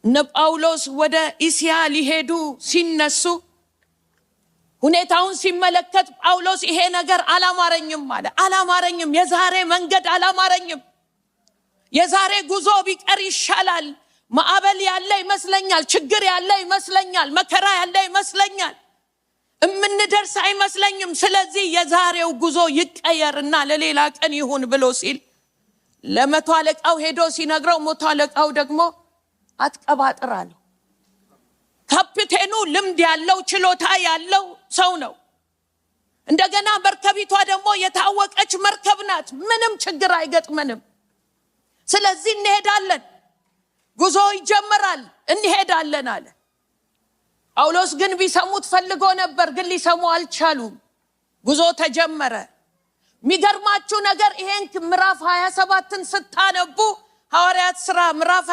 ጳውሎስ ወደ እስያ ሊሄዱ ሲነሱ ሁኔታውን ሲመለከት ጳውሎስ ይሄ ነገር አላማረኝም አለ። አላማረኝም፣ የዛሬ መንገድ አላማረኝም፣ የዛሬ ጉዞ ቢቀር ይሻላል። ማዕበል ያለ ይመስለኛል፣ ችግር ያለ ይመስለኛል፣ መከራ ያለ ይመስለኛል፣ እምንደርስ አይመስለኝም። ስለዚህ የዛሬው ጉዞ ይቀየርና ለሌላ ቀን ይሁን ብሎ ሲል ለመቶ አለቃው ሄዶ ሲነግረው መቶ አለቃው ደግሞ አትቀባጥር አለው። ካፒቴኑ ልምድ ያለው ችሎታ ያለው ሰው ነው። እንደገና መርከቢቷ ደግሞ የታወቀች መርከብ ናት። ምንም ችግር አይገጥመንም። ስለዚህ እንሄዳለን፣ ጉዞ ይጀምራል፣ እንሄዳለን አለ። ጳውሎስ ግን ቢሰሙት ፈልጎ ነበር፣ ግን ሊሰሙ አልቻሉም። ጉዞ ተጀመረ። የሚገርማችሁ ነገር ይሄን ምዕራፍ 27ን ስታነቡ ሐዋርያት ሥራ ምዕራፍ